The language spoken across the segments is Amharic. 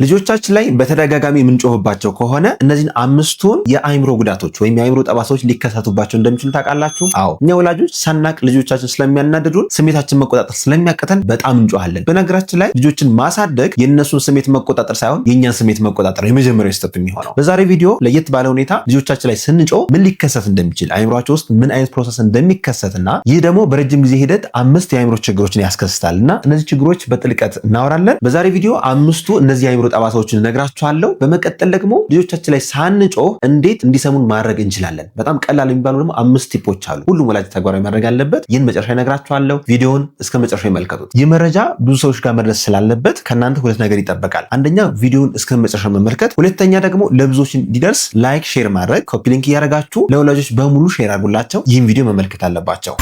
ልጆቻችን ላይ በተደጋጋሚ የምንጮህባቸው ከሆነ እነዚህን አምስቱን የአይምሮ ጉዳቶች ወይም የአይምሮ ጠባሳዎች ሊከሰቱባቸው እንደሚችሉ ታውቃላችሁ? አዎ። እኛ ወላጆች ሳናቅ ልጆቻችን ስለሚያናድዱን ስሜታችን መቆጣጠር ስለሚያቅተን በጣም እንጮሃለን። በነገራችን ላይ ልጆችን ማሳደግ የእነሱን ስሜት መቆጣጠር ሳይሆን የእኛን ስሜት መቆጣጠር የመጀመሪያው ስቴፕ የሚሆነው። በዛሬ ቪዲዮ ለየት ባለ ሁኔታ ልጆቻችን ላይ ስንጮህ ምን ሊከሰት እንደሚችል አይምሯቸው ውስጥ ምን አይነት ፕሮሰስ እንደሚከሰትና ይህ ደግሞ በረጅም ጊዜ ሂደት 5 የአይምሮ ችግሮችን ያስከስታልና እነዚህ ችግሮች በጥልቀት እናወራለን። በዛሬ ቪዲዮ 5ቱ እነዚህ የአይምሮ ጠባሳዎችን እነግራችኋለሁ። በመቀጠል ደግሞ ልጆቻችን ላይ ሳንጮህ እንዴት እንዲሰሙን ማድረግ እንችላለን። በጣም ቀላል የሚባሉ ደግሞ 5 ቲፖች አሉ። ሁሉም ወላጅ ተግባራዊ ማድረግ አለበት። ይህን መጨረሻ እነግራችኋለሁ። ቪዲዮውን እስከ መጨረሻ ይመልከቱት። ይህ መረጃ ብዙ ሰዎች ጋር መድረስ ስላለበት ከእናንተ ሁለት ነገር ይጠበቃል። አንደኛ ቪዲዮውን እስከ መጨረሻ መመልከት፣ ሁለተኛ ደግሞ ለብዙዎች እንዲደርስ ላይክ፣ ሼር ማድረግ፣ ኮፒ ሊንክ እያደረጋችሁ ለወላጆች በሙሉ ሼር አድርጉላቸው። ይህን ቪዲዮ መመልከት አለባቸው።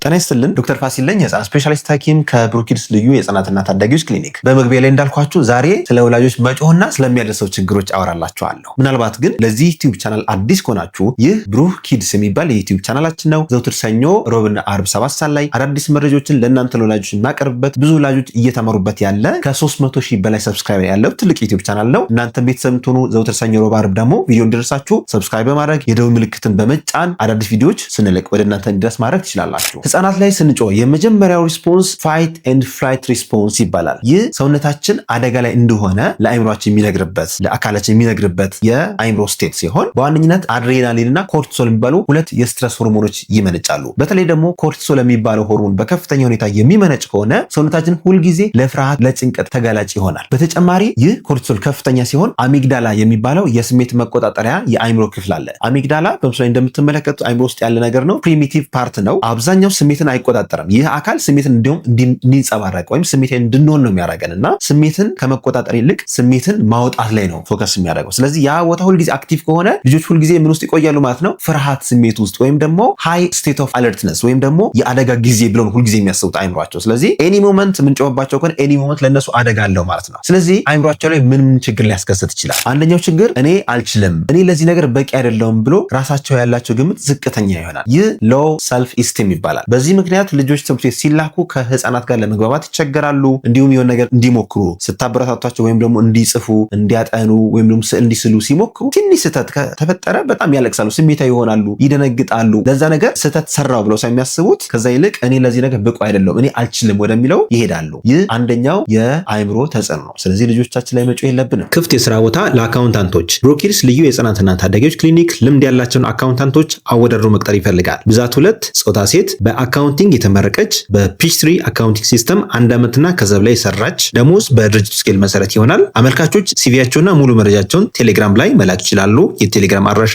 ጤና ይስጥልን። ዶክተር ፋሲል ነኝ፣ የህፃናት ስፔሻሊስት ሐኪም ከብሩክ ኪድስ ልዩ የህፃናትና ታዳጊዎች ክሊኒክ። በመግቢያ ላይ እንዳልኳችሁ ዛሬ ስለ ወላጆች መጮህና ስለሚያደርሰው ችግሮች አወራላችኋለሁ። ምናልባት ግን ለዚህ ዩቲዩብ ቻናል አዲስ ከሆናችሁ ይህ ብሩክ ኪድስ የሚባል የዩቲዩብ ቻናላችን ነው። ዘውትር ሰኞ፣ ሮብና አርብ 7 ሰዓት ላይ አዳዲስ መረጃዎችን ለእናንተ ለወላጆች የማቀርብበት ብዙ ወላጆች እየተማሩበት ያለ ከ300 ሺህ በላይ ሰብስክራይበር ያለው ትልቅ ዩቲዩብ ቻናል ነው። እናንተ ቤተሰብ ትሆኑ ዘውትር ሰኞ፣ ሮብ፣ አርብ ደግሞ ቪዲዮ እንዲደርሳችሁ ሰብስክራይብ በማድረግ የደወል ምልክትን በመጫን አዳዲስ ቪዲዮዎች ስንለቅ ወደ እናንተ እንዲደርስ ማድረግ ትችላላችሁ። ህፃናት ላይ ስንጮህ የመጀመሪያው ሪስፖንስ ፋይት ኤንድ ፍላይት ሪስፖንስ ይባላል። ይህ ሰውነታችን አደጋ ላይ እንደሆነ ለአይምሮአችን የሚነግርበት ለአካላችን የሚነግርበት የአይምሮ ስቴት ሲሆን በዋነኝነት አድሬናሊን እና ኮርቲሶል የሚባሉ ሁለት የስትረስ ሆርሞኖች ይመነጫሉ። በተለይ ደግሞ ኮርቲሶል የሚባለው ሆርሞን በከፍተኛ ሁኔታ የሚመነጭ ከሆነ ሰውነታችን ሁልጊዜ ለፍርሃት ለጭንቀት ተጋላጭ ይሆናል። በተጨማሪ ይህ ኮርቲሶል ከፍተኛ ሲሆን አሚግዳላ የሚባለው የስሜት መቆጣጠሪያ የአይምሮ ክፍል አለ። አሚግዳላ በምስሉ ላይ እንደምትመለከቱት አይምሮ ውስጥ ያለ ነገር ነው። ፕሪሚቲቭ ፓርት ነው። አብዛኛው ስሜትን አይቆጣጠርም። ይህ አካል ስሜትን እንዲንጸባረቅ ወይም ስሜትን እንድንሆን ነው የሚያደርገን እና ስሜትን ከመቆጣጠር ይልቅ ስሜትን ማውጣት ላይ ነው ፎከስ የሚያደርገው። ስለዚህ ያ ቦታ ሁልጊዜ አክቲቭ ከሆነ ልጆች ሁልጊዜ ምን ውስጥ ይቆያሉ ማለት ነው? ፍርሃት ስሜት ውስጥ ወይም ደግሞ ሃይ ስቴት ኦፍ አለርትነስ ወይም ደግሞ የአደጋ ጊዜ ብለው ሁልጊዜ የሚያስቡት አይምሯቸው። ስለዚህ ኤኒ ሞመንት የምንጮህባቸው ከሆነ ኤኒ ሞመንት ለነሱ አደጋ አለው ማለት ነው። ስለዚህ አይምሯቸው ላይ ምን ችግር ሊያስከሰት ይችላል? አንደኛው ችግር እኔ አልችልም፣ እኔ ለዚህ ነገር በቂ አይደለሁም ብሎ ራሳቸው ያላቸው ግምት ዝቅተኛ ይሆናል። ይህ ሎው ሰልፍ ኢስቲም ይባላል። በዚህ ምክንያት ልጆች ትምህርት ቤት ሲላኩ ከህፃናት ጋር ለመግባባት ይቸገራሉ። እንዲሁም የሆነ ነገር እንዲሞክሩ ስታበረታቷቸው ወይም ደግሞ እንዲጽፉ፣ እንዲያጠኑ ወይም ደግሞ ስዕል እንዲስሉ ሲሞክሩ ትንሽ ስህተት ከተፈጠረ በጣም ያለቅሳሉ፣ ስሜታዊ ይሆናሉ፣ ይደነግጣሉ። ለዛ ነገር ስህተት ሰራው ብለው ሳይሚያስቡት ከዛ ይልቅ እኔ ለዚህ ነገር ብቁ አይደለሁም፣ እኔ አልችልም ወደሚለው ይሄዳሉ። ይህ አንደኛው የአይምሮ ተጽዕኖ ነው። ስለዚህ ልጆቻችን ላይ መጮህ የለብንም። ክፍት የስራ ቦታ ለአካውንታንቶች ብሩክ ኪድስ ልዩ የህፃናትና ታዳጊዎች ክሊኒክ ልምድ ያላቸውን አካውንታንቶች አወዳድሮ መቅጠር ይፈልጋል። ብዛት 2 ጾታ ሴት በአካውንቲንግ የተመረቀች በፒችትሪ አካውንቲንግ ሲስተም 1 ዓመትና ከዛ በላይ የሰራች ደሞዝ በድርጅቱ ስኬል መሰረት ይሆናል። አመልካቾች ሲቪያቸውና ሙሉ መረጃቸውን ቴሌግራም ላይ መላክ ይችላሉ። የቴሌግራም አድራሻ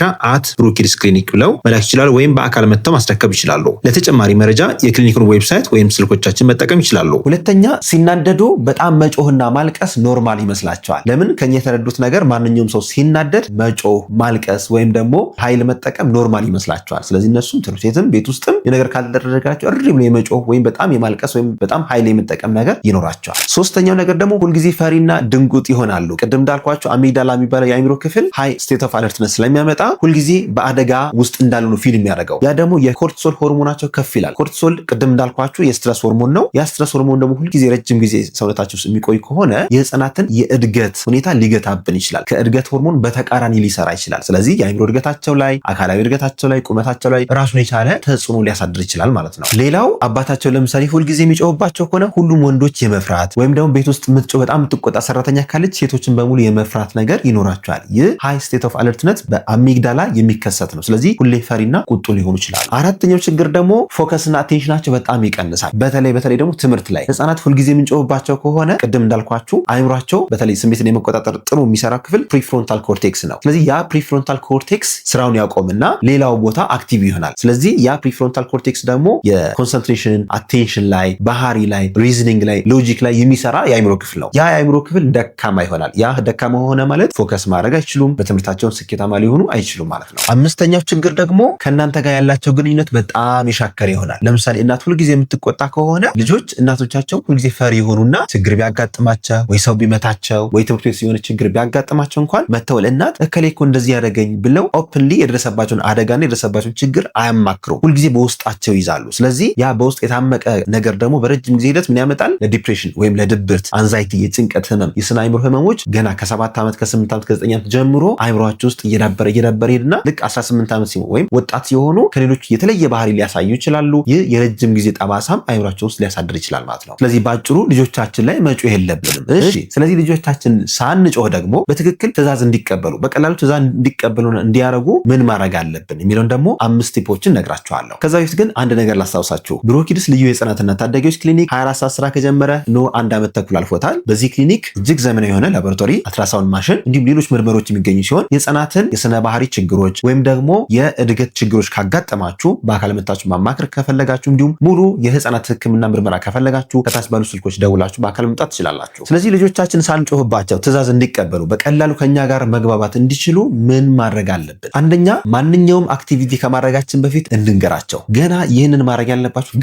@ብሩክ ኪድስ ክሊኒክ ብለው መላክ ይችላሉ፣ ወይም በአካል መጥተው ማስረከብ ይችላሉ። ለተጨማሪ መረጃ የክሊኒኩን ዌብሳይት ወይም ስልኮቻችን መጠቀም ይችላሉ። ሁለተኛ፣ ሲናደዱ በጣም መጮህና ማልቀስ ኖርማል ይመስላቸዋል። ለምን? ከኛ የተረዱት ነገር ማንኛውም ሰው ሲናደድ መጮህ፣ ማልቀስ ወይም ደግሞ ኃይል መጠቀም ኖርማል ይመስላቸዋል። ስለዚህ እነሱም ትምህርት ቤትም ቤት ውስጥም የነገር ካልተደረጋቸው እሪ ብሎ የመጮህ ወይም በጣም የማልቀስ ወይም በጣም ኃይል የመጠቀም ነገር ይኖራቸዋል። ሶስተኛው ነገር ደግሞ ሁልጊዜ ፈሪና ድንጉጥ ይሆናሉ። ቅድም እንዳልኳቸው አሚግዳላ የሚባለው የአይምሮ ክፍል ሃይ ስቴት ኦፍ አለርትነስ ስለሚያመጣ ሁልጊዜ በአደጋ ውስጥ እንዳሉ ነው ፊልም የሚያደርገው። ያ ደግሞ የኮርቲሶል ሆርሞናቸው ከፍ ይላል። ኮርቲሶል ቅድም እንዳልኳቸው የስትረስ ሆርሞን ነው። ያ ስትረስ ሆርሞን ደግሞ ሁልጊዜ ረጅም ጊዜ ሰውነታቸው ውስጥ የሚቆይ ከሆነ የህፃናትን የእድገት ሁኔታ ሊገታብን ይችላል። ከእድገት ሆርሞን በተቃራኒ ሊሰራ ይችላል። ስለዚህ የአይምሮ እድገታቸው ላይ፣ አካላዊ እድገታቸው ላይ፣ ቁመታቸው ላይ ራሱን የቻለ ተጽዕኖ ሊያሳድር ይችላል ማለት ማለት ነው። ሌላው አባታቸው ለምሳሌ ሁልጊዜ የሚጮህባቸው ከሆነ ሁሉም ወንዶች የመፍራት ወይም ደግሞ ቤት ውስጥ በጣም የምትቆጣ ሰራተኛ ካለች ሴቶችን በሙሉ የመፍራት ነገር ይኖራቸዋል። ይህ ሃይ ስቴት ኦፍ አለርትነት በአሚግዳላ የሚከሰት ነው። ስለዚህ ሁሌ ፈሪና ቁጡ ሊሆኑ ይችላሉ። አራተኛው ችግር ደግሞ ፎከስና አቴንሽናቸው በጣም ይቀንሳል። በተለይ ደግሞ ትምህርት ላይ ህፃናት ሁልጊዜ የምንጮህባቸው ከሆነ ቅድም እንዳልኳችሁ አይምሯቸው በተለይ ስሜትን የመቆጣጠር ጥሩ የሚሰራው ክፍል ፕሪፍሮንታል ኮርቴክስ ነው። ስለዚህ ያ ፕሪፍሮንታል ኮርቴክስ ስራውን ያቆምና ሌላው ቦታ አክቲቭ ይሆናል። ስለዚህ ያ ፕሪፍሮንታል ኮርቴክስ ደግሞ የኮንሰንትሬሽን፣ አቴንሽን ላይ፣ ባህሪ ላይ፣ ሪዝኒንግ ላይ፣ ሎጂክ ላይ የሚሰራ የአይምሮ ክፍል ነው። ያ የአይምሮ ክፍል ደካማ ይሆናል። ያ ደካማ ሆነ ማለት ፎከስ ማድረግ አይችሉም፣ በትምህርታቸውን ስኬታማ ሊሆኑ አይችሉም ማለት ነው። አምስተኛው ችግር ደግሞ ከእናንተ ጋር ያላቸው ግንኙነት በጣም የሻከረ ይሆናል። ለምሳሌ እናት ሁልጊዜ የምትቆጣ ከሆነ ልጆች እናቶቻቸው ሁልጊዜ ፈሪ የሆኑና ችግር ቢያጋጥማቸው ወይ ሰው ቢመታቸው ወይ ትምህርት ቤት የሆነ ችግር ቢያጋጥማቸው እንኳን መተው ለእናት እከሌ እኮ እንደዚህ ያደረገኝ ብለው ኦፕንሊ የደረሰባቸውን አደጋና የደረሰባቸውን ችግር አያማክሩም። ሁልጊዜ በውስጣቸው ይዛሉ። ስለዚህ ያ በውስጥ የታመቀ ነገር ደግሞ በረጅም ጊዜ ሂደት ምን ያመጣል? ለዲፕሬሽን ወይም ለድብርት፣ አንዛይቲ፣ የጭንቀት ህመም፣ የስነ አይምሮ ህመሞች ገና ከ7 ዓመት ከ8 ዓመት ከ9 ዓመት ጀምሮ አይምሯቸው ውስጥ እየዳበረ ሄድና ልክ 18 ዓመት ሲሆን ወይም ወጣት ሲሆኑ ከሌሎች የተለየ ባህሪ ሊያሳዩ ይችላሉ። ይህ የረጅም ጊዜ ጠባሳም አይምሯቸው ውስጥ ሊያሳድር ይችላል ማለት ነው። ስለዚህ ባጭሩ ልጆቻችን ላይ መጮህ የለብንም። እሺ፣ ስለዚህ ልጆቻችን ሳንጮህ ደግሞ በትክክል ትዕዛዝ እንዲቀበሉ በቀላሉ ትዕዛዝ እንዲቀበሉና እንዲያረጉ ምን ማድረግ አለብን የሚለውን ደግሞ 5 ቲፖችን ነግራችኋለሁ። ከዛ በፊት ግን አንድ ነገር ላስታውሳችሁ። ብሮኪድስ ልዩ የህፃናትና ታዳጊዎች ክሊኒክ 24 ሰዓት ስራ ከጀመረ 1 ዓመት ተኩል አልፎታል። በዚህ ክሊኒክ እጅግ ዘመናዊ የሆነ ላቦራቶሪ፣ አልትራሳውንድ ማሽን እንዲሁም ሌሎች ምርመሮች የሚገኙ ሲሆን የህፃናትን የስነ ባህሪ ችግሮች ወይም ደግሞ የእድገት ችግሮች ካጋጠማችሁ በአካል መታችሁ ማማከር ከፈለጋችሁ እንዲሁም ሙሉ የህፃናት ህክምና ምርመራ ከፈለጋችሁ ከታች ባሉ ስልኮች ደውላችሁ በአካል መምጣት ትችላላችሁ። ስለዚህ ልጆቻችን ሳንጮህባቸው ትዕዛዝ እንዲቀበሉ በቀላሉ ከኛ ጋር መግባባት እንዲችሉ ምን ማድረግ አለብን? አንደኛ ማንኛውም አክቲቪቲ ከማድረጋችን በፊት እንድንገራቸው። ገና ይህንን ማድረግ ያለባችሁ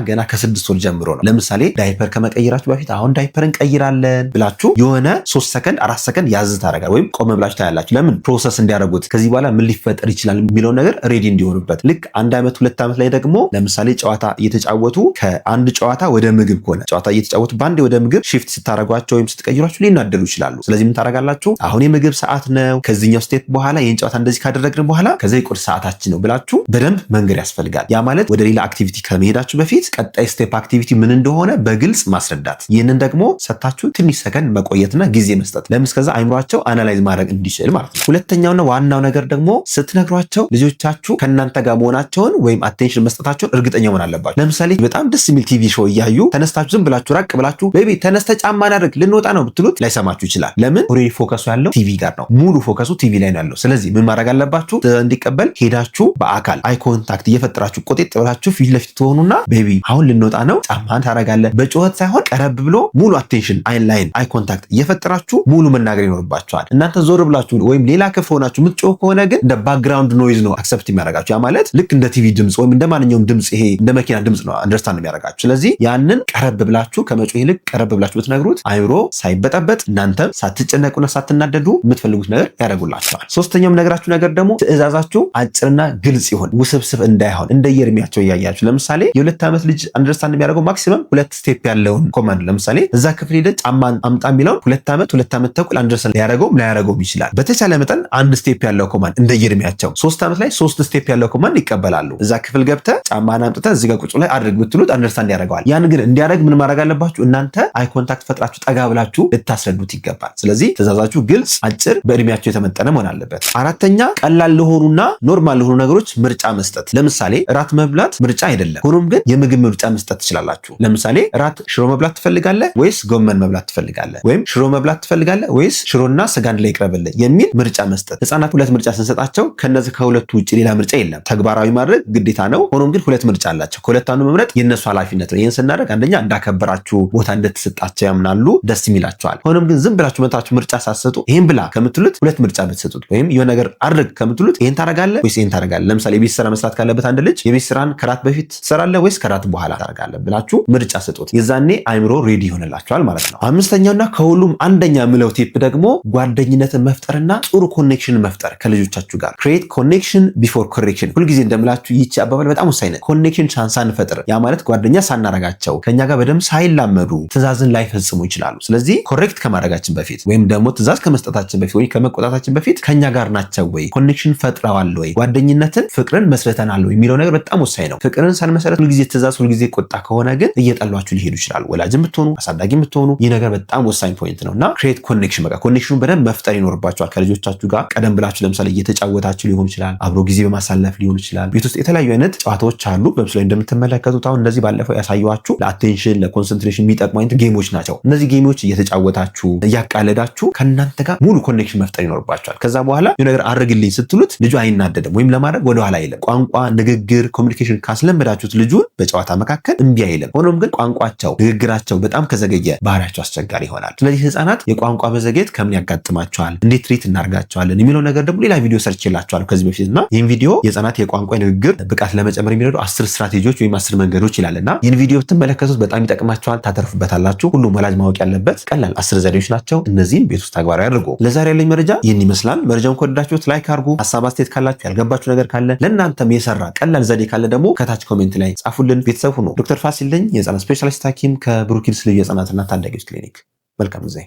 ገና ከ6 ወር ጀምሮ ነው። ለምሳሌ ዳይፐር ከመቀየራችሁ በፊት አሁን ዳይፐር እንቀይራለን ብላችሁ የሆነ 3 ሰከንድ 4 ሰከንድ ያዝ ታደርጋል ወይም ቆም ብላችሁ ታያላችሁ። ለምን? ፕሮሰስ እንዲያደርጉት ከዚህ በኋላ ምን ሊፈጠር ይችላል የሚለው ነገር ሬዲ እንዲሆኑበት። ልክ 1 ዓመት 2 ዓመት ላይ ደግሞ ለምሳሌ ጨዋታ እየተጫወቱ ከአንድ ጨዋታ ወደ ምግብ ከሆነ ጨዋታ እየተጫወቱ በአንዴ ወደ ምግብ ሽፍት ስታደርጓቸው ወይም ስትቀይሯቸው ሊናደዱ ይችላሉ። ስለዚህ ምን ታደርጋላችሁ? አሁን የምግብ ሰዓት ነው፣ ከዚህኛው ስቴፕ በኋላ ይህን ጨዋታ እንደዚህ ካደረግን በኋላ ከዛ የቁርስ ሰዓታችን ነው ብላችሁ በደንብ መንገድ ያስፈልጋል። ያ ማለት ወደ ሌላ አክቲቪቲ ከመሄዳችሁ በፊት ቀጣይ ስቴፕ አክቲቪቲ ምን እንደሆነ በግልጽ ማስረዳት። ይህንን ደግሞ ሰታችሁ ትንሽ ሰከንድ መቆየትና ጊዜ መስጠት። ለምን? እስከዛ አይምሯቸው አናላይዝ ማድረግ እንዲችል ማለት ነው። ሁለተኛውና ዋናው ነገር ደግሞ ስትነግሯቸው ልጆቻችሁ ከእናንተ ጋር መሆናቸውን ወይም አቴንሽን መስጠታቸውን እርግጠኛ መሆን አለባቸው። ለምሳሌ በጣም ደስ የሚል ቲቪ ሾው እያዩ ተነስታችሁ ዝም ብላችሁ ራቅ ብላችሁ ቤቢ ተነስተ ጫማ እናድርግ ልንወጣ ነው ብትሉት ላይሰማችሁ ይችላል። ለምን? ኦልሬዲ ፎከሱ ያለው ቲቪ ጋር ነው። ሙሉ ፎከሱ ቲቪ ላይ ነው ያለው። ስለዚህ ምን ማድረግ አለባችሁ? እንዲቀበል ሄዳችሁ በአካል አይ ኮንታክት እየፈጠራችሁ ቆጤጥ ብላችሁ ፊት ለፊት ትሆኑና ቤቢ አሁን ልንወጣ ነው ጫማን ታደርጋለህ። በጩኸት ሳይሆን ቀረብ ብሎ ሙሉ አቴንሽን አይን ላይን አይ ኮንታክት እየፈጠራችሁ ሙሉ መናገር ይኖርባችኋል። እናንተ ዞር ብላችሁ ወይም ሌላ ክፍል ሆናችሁ የምትጮህ ከሆነ ግን እንደ ባክግራውንድ ኖይዝ ነው አክሰፕት የሚያደርጋችሁ። ያ ማለት ልክ እንደ ቲቪ ድምጽ ወይም እንደ ማንኛውም ድምጽ ይሄ እንደ መኪና ድምጽ ነው አንደርስታንድ የሚያደርጋችሁ። ስለዚህ ያንን ቀረብ ብላችሁ ከመጮህ ይልቅ ቀረብ ብላችሁ ብትነግሩት አይምሮ ሳይበጠበጥ እናንተም ሳትጨነቁና ሳትናደዱ የምትፈልጉት ነገር ያደርጉላችኋል። ሶስተኛውም ነገራችሁ ነገር ደግሞ ትዕዛዛችሁ አጭርና ግልጽ ይሆን፣ ውስብስብ እንዳይሆን እንደየእድሜያቸው እያያችሁ። ለምሳሌ የ2 ዓመት ልጅ አንደርስታንድ የሚያደርገው ማክሲመም 2 ስቴፕ ያለውን ኮማንድ ለምሳሌ እዛ ክፍል ሄደ ጫማ አምጣ የሚለውን 2 ዓመት 2 ዓመት ተኩል አንደርስታንድ ላያደርገውም ይችላል። በተቻለ መጠን 1 ስቴፕ ያለው ኮማንድ እንደየእድሜያቸው 3 ዓመት ላይ 3 ስቴፕ ያለው ኮማንድ ይቀበላሉ። እዛ ክፍል ገብተህ ጫማን አምጥተህ እዚህ ጋር ቁጭ ላይ አድርግ ብትሉት አንደርስታንድ ያደርገዋል። ያን ግን እንዲያደርግ ምን ማድረግ አለባችሁ? እናንተ አይ ኮንታክት ፈጥራችሁ ጠጋ ብላችሁ ልታስረዱት ይገባል። ስለዚህ ትዕዛዛችሁ ግልጽ፣ አጭር፣ በእድሜያቸው የተመጠነ መሆን አለበት። አራተኛ ቀላል ለሆኑና ኖርማል ለሆኑ ነገሮች ምርጫ መስጠት። ለምሳሌ እራት መብላት ምርጫ አይደለም፣ ሆኖም ግን የምግብ ምርጫ መስጠት ትችላላችሁ። ለምሳሌ እራት ሽሮ መብላት ትፈልጋለህ ወይስ ጎመን መብላት ትፈልጋለህ? ወይም ሽሮ መብላት ትፈልጋለህ ወይስ ሽሮና ስጋ አንድ ላይ ይቅረብልህ የሚል ምርጫ መስጠት። ህፃናት 2 ምርጫ ስንሰጣቸው ከነዚህ ከሁለቱ ውጭ ሌላ ምርጫ የለም። ተግባራዊ ማድረግ ግዴታ ነው። ሆኖም ግን 2 ምርጫ አላቸው። ከሁለት አንዱ መምረጥ የነሱ ኃላፊነት ነው። ይህን ስናደርግ አንደኛ እንዳከበራችሁ ቦታ እንደተሰጣቸው ያምናሉ፣ ደስ ይላቸዋል። ሆኖም ግን ዝም ብላችሁ መታችሁ ምርጫ ሳትሰጡ ይሄን ብላ ከምትሉት 2 ምርጫ ብትሰጡት ወይም የሆነ ነገር አድርግ ከምትሉት ይሄን ታደርጋለህ ወይስ ይሄን ታደርጋለህ። ለምሳሌ የቤት ስራ መስራት ካለበት አንድ ልጅ የቤት ስራን ከራት በፊት ትሰራለህ ወይስ ከራት በኋላ ታደርጋለህ ብላችሁ ምርጫ ስጡት። የዛኔ አይምሮ ሬዲ ይሆንላችኋል ማለት ነው። አምስተኛውና ከሁሉም አንደኛ ምለው ቲፕ ደግሞ ጓደኝነትን መፍጠርና ጥሩ ኮኔክሽን መፍጠር ከልጆቻችሁ ጋር። ክሬት ኮኔክሽን ቢፎር ኮሬክሽን። ሁልጊዜ እንደምላችሁ ይቺ አባባል በጣም ወሳኝ ነው። ኮኔክሽን ሳንፈጥር ያ ማለት ጓደኛ ሳናረጋቸው ከኛ ጋር በደንብ ሳይላመዱ ትዕዛዝን ላይፈጽሙ ይችላሉ። ስለዚህ ኮሬክት ከማድረጋችን በፊት ወይም ደግሞ ትዕዛዝ ከመስጠታችን በፊት ወይ ከመቆጣታችን በፊት ከኛ ጋር ናቸው ወይ፣ ኮኔክሽን ፈጥረዋል ወይ፣ ጓደኝነትን ፍቅርን መስርተናል ወይ የሚለው ነገር በጣም ወሳኝ ነው። ፍቅር ፍቅርን ሳንመሰረት ሁልጊዜ ትእዛዝ፣ ሁልጊዜ ቁጣ ከሆነ ግን እየጠሏችሁ ሊሄዱ ይችላሉ። ወላጅም ብትሆኑ አሳዳጊ ብትሆኑ ይህ ነገር በጣም ወሳኝ ፖይንት ነው እና ክሬት ኮኔክሽን፣ በቃ ኮኔክሽኑን በደንብ መፍጠር ይኖርባችኋል ከልጆቻችሁ ጋር። ቀደም ብላችሁ ለምሳሌ እየተጫወታችሁ ሊሆን ይችላል፣ አብሮ ጊዜ በማሳለፍ ሊሆን ይችላል። ቤት ውስጥ የተለያዩ አይነት ጨዋታዎች አሉ። በምስሉ ላይ እንደምትመለከቱት አሁን እነዚህ ባለፈው ያሳየኋችሁ ለአቴንሽን ለኮንሰንትሬሽን የሚጠቅሙ አይነት ጌሞች ናቸው። እነዚህ ጌሞች እየተጫወታችሁ እያቃለዳችሁ ከእናንተ ጋር ሙሉ ኮኔክሽን መፍጠር ይኖርባችኋል። ከዛ በኋላ ነገር አድርግልኝ ስትሉት ልጁ አይናደድም ወይም ለማድረግ ወደኋላ አይልም። ቋንቋ፣ ንግግር፣ ኮሚኒኬሽን ካስለመዳችሁት ልጁን በጨዋታ መካከል እምቢ አይልም። ሆኖም ግን ቋንቋቸው፣ ንግግራቸው በጣም ከዘገየ ባህሪያቸው አስቸጋሪ ይሆናል። ስለዚህ ህፃናት የቋንቋ መዘግየት ከምን ያጋጥማቸዋል፣ እንዴት ትሪት እናርጋቸዋለን የሚለው ነገር ደግሞ ሌላ ቪዲዮ ሰርች የላቸዋለሁ ከዚህ በፊት እና ይህን ቪዲዮ የህፃናት የቋንቋ ንግግር ብቃት ለመጨመር የሚረዱ 10 ስትራቴጂዎች ወይም 10 መንገዶች ይላልና ይህን ቪዲዮ ብትመለከቱት በጣም ይጠቅማቸዋል፣ ታተርፉበታላችሁ። ሁሉም ወላጅ ማወቅ ያለበት ቀላል 10 ዘዴዎች ናቸው። እነዚህም ቤት ውስጥ ተግባራዊ አድርጉ። ለዛሬ ያለኝ መረጃ ይህን ይመስላል። መረጃውን ከወደዳችሁት ላይክ አድርጉ። ሀሳብ አስተያየት ካላችሁ፣ ያልገባችሁ ነገር ካለ፣ ለእናንተም የሰራ ቀላል ዘዴ ካለ ደግሞ ከታች ኮሜንት ላይ ጻፉልን። ቤተሰብ ሁኑ። ዶክተር ፋሲል ነኝ፣ የህፃናት ስፔሻሊስት ሐኪም ከብሩክ ኪድስ ልዩ የህፃናትና ታዳጊዎች ክሊኒክ። መልካም ጊዜ